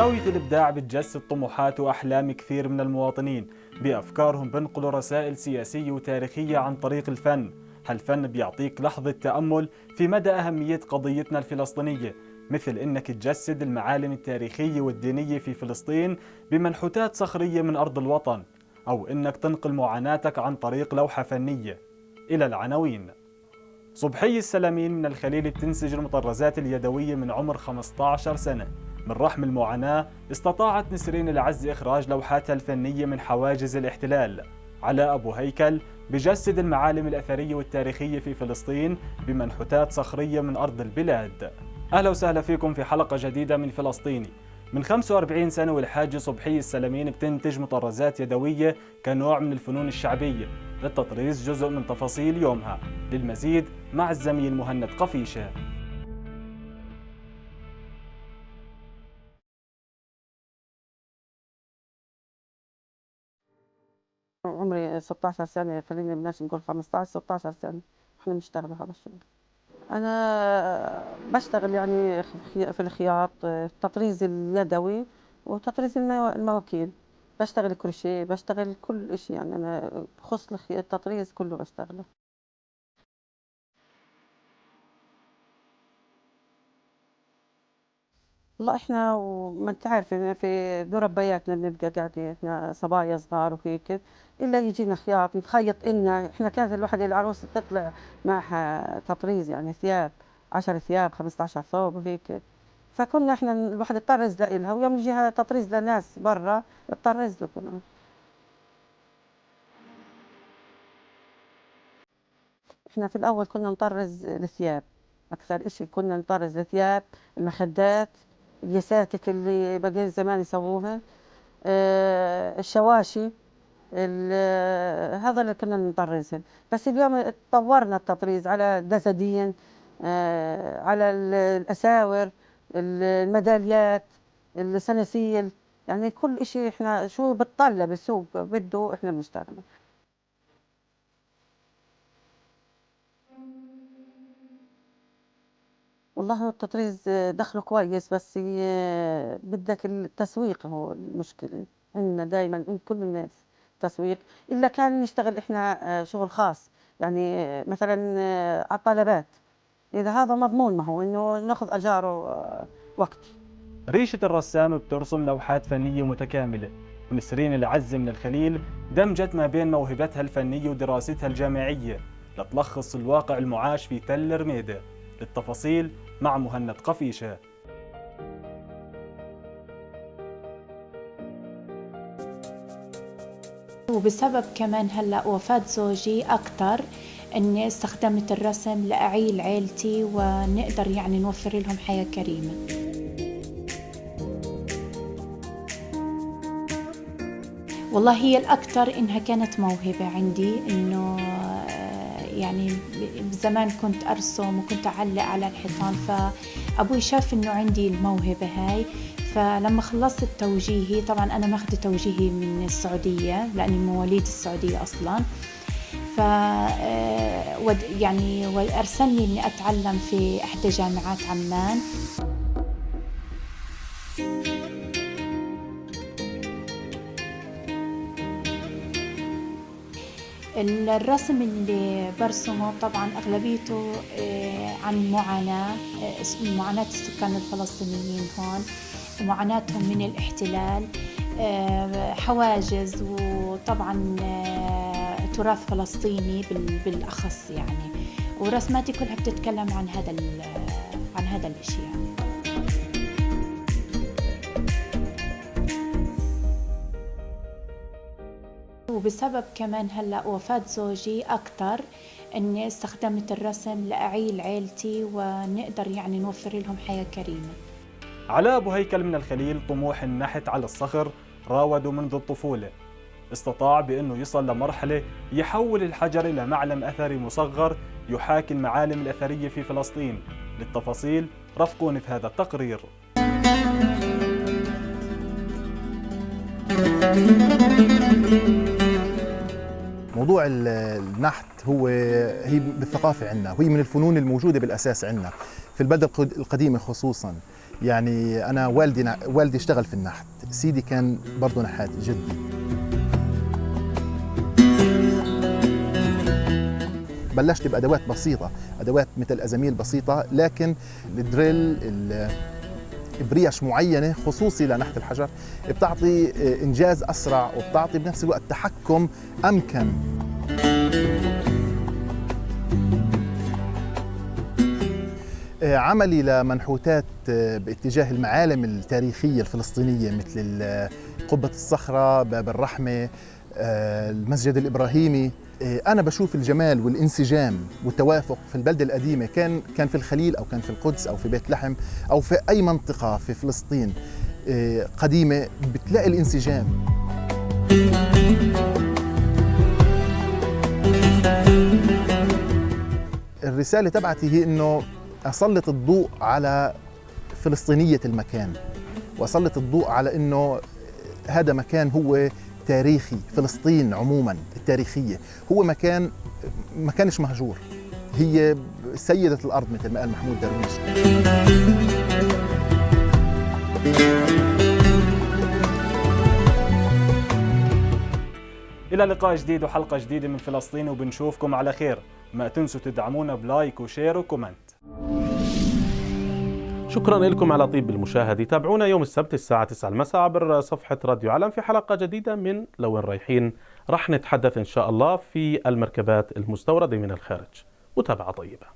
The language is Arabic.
زاوية الإبداع بتجسد طموحات وأحلام كثير من المواطنين. بأفكارهم بنقلوا رسائل سياسية وتاريخية عن طريق الفن. هالفن بيعطيك لحظة تأمل في مدى أهمية قضيتنا الفلسطينية، مثل إنك تجسد المعالم التاريخية والدينية في فلسطين بمنحوتات صخرية من أرض الوطن، أو إنك تنقل معاناتك عن طريق لوحة فنية. إلى العناوين. صبحي السلامين من الخليل بتنسج المطرزات اليدوية من عمر 15 سنة. من رحم المعاناة استطاعت نسرين العز إخراج لوحاتها الفنية من حواجز الاحتلال. علاء أبو هيكل بجسد المعالم الأثرية والتاريخية في فلسطين بمنحوتات صخرية من أرض البلاد. أهلا وسهلا فيكم في حلقة جديدة من فلسطيني. من 45 سنة والحاجة صبحي السلامين بتنتج مطرزات يدوية كنوع من الفنون الشعبية للتطريز جزء من تفاصيل يومها. للمزيد مع الزميل مهند قفيشة. عمري 16 سنة، خلينا بدناش نقول 15، 16 سنة احنا بنشتغل هذا الشغل. أنا بشتغل يعني في الخياط، التطريز اليدوي وتطريز المواكيل. بشتغل كروشيه، بشتغل كل إشي، يعني أنا بخص التطريز كله بشتغله. والله احنا وما انت عارف في دور ربياتنا بنبقى قاعدين احنا صبايا صغار وهيك، الا يجينا خياط يتخيط لنا. احنا كانت الوحده العروس تطلع معها تطريز، يعني ثياب 10 ثياب 15 ثوب وهيك. فكنا احنا الواحد يطرز لها، ويوم يجيها تطريز لناس برا تطرز له كنا. احنا في الاول كنا نطرز الثياب، اكثر اشي كنا نطرز الثياب، المخدات، اليساتك اللي بقى زمان يسووها، الشواشي، هذا اللي كنا نطرزهن. بس اليوم تطورنا التطريز على دزدين، على الأساور، الميداليات، السناسيل، يعني كل إشي إحنا شو بتطلب السوق بده إحنا بنشتغل. والله التطريز دخله كويس، بس بدك التسويق هو المشكلة. عندنا دائما كل الناس تسويق، إلا كان نشتغل إحنا شغل خاص، يعني مثلا على الطلبات، إذا هذا مضمون، ما هو إنه ناخذ أجاره وقت. ريشة الرسام بترسم لوحات فنية متكاملة، ونسرين العز من الخليل دمجت ما بين موهبتها الفنية ودراستها الجامعية لتلخص الواقع المعاش في تل رميدة. للتفاصيل مع مهند قفيشة. وبسبب كمان هلأ وفاة زوجي أكتر أني استخدمت الرسم لأعيل عيلتي ونقدر يعني نوفر لهم حياة كريمة. والله هي الأكتر إنها كانت موهبة عندي، إنه يعني زمان كنت أرسم وكنت أعلق على الحيطان، فأبوي شاف إنه عندي الموهبة هاي. فلما خلصت توجيهي، طبعا أنا ماخذة توجيهي من السعودية لأني مواليد السعودية أصلا، ف يعني أرسلني إني أتعلم في إحدى جامعات عمان. الرسم اللي برسمه طبعا أغلبيته عن معاناة السكان الفلسطينيين هون، معاناتهم من الاحتلال، حواجز، وطبعا تراث فلسطيني بالأخص يعني. ورسماتي كلها بتتكلم عن هذا الشيء يعني. وبسبب كمان هلأ وفاة زوجي أكتر أني استخدمت الرسم لأعيل عيلتي ونقدر يعني نوفر لهم حياة كريمة. علاء أبو هيكل من الخليل طموح النحت على الصخر راوده منذ الطفولة. استطاع بأنه يصل لمرحلة يحول الحجر إلى معلم أثري مصغر يحاكي المعالم الأثرية في فلسطين. للتفاصيل رافقوني في هذا التقرير. موضوع النحت هي بالثقافة عندنا، وهي من الفنون الموجودة بالأساس عندنا في البلدة القديمة خصوصا. يعني أنا والدي اشتغل في النحت، سيدي كان برضه نحات، جدي. بلشت بأدوات بسيطة، أدوات مثل أزاميل بسيطة، لكن الدريل، بريش معينة خصوصي لنحت الحجر بتعطي إنجاز أسرع، وبتعطي بنفس الوقت تحكم أمكن. عملي لمنحوتات باتجاه المعالم التاريخية الفلسطينية مثل قبة الصخرة، باب الرحمة، المسجد الإبراهيمي. أنا بشوف الجمال والانسجام والتوافق في البلدة القديمة، كان في الخليل أو كان في القدس أو في بيت لحم أو في أي منطقة في فلسطين قديمة، بتلاقي الانسجام. الرسالة تبعتي هي إنه أسلط الضوء على فلسطينية المكان، وأسلط الضوء على إنه هذا مكان هو تاريخي. فلسطين عموما التاريخية هو مكان ما كانش مهجور، هي سيدة الأرض مثل ما قال محمود درويش. إلى لقاء جديد وحلقة جديدة من فلسطين، وبنشوفكم على خير. ما تنسوا تدعمونا بلايك وشير وكومنت. شكرا لكم على طيب المشاهدة. تابعونا يوم السبت الساعة 9 المساء عبر صفحة راديو علم في حلقة جديدة من لوين رايحين. رح نتحدث إن شاء الله في المركبات المستوردة من الخارج. متابعة طيبة.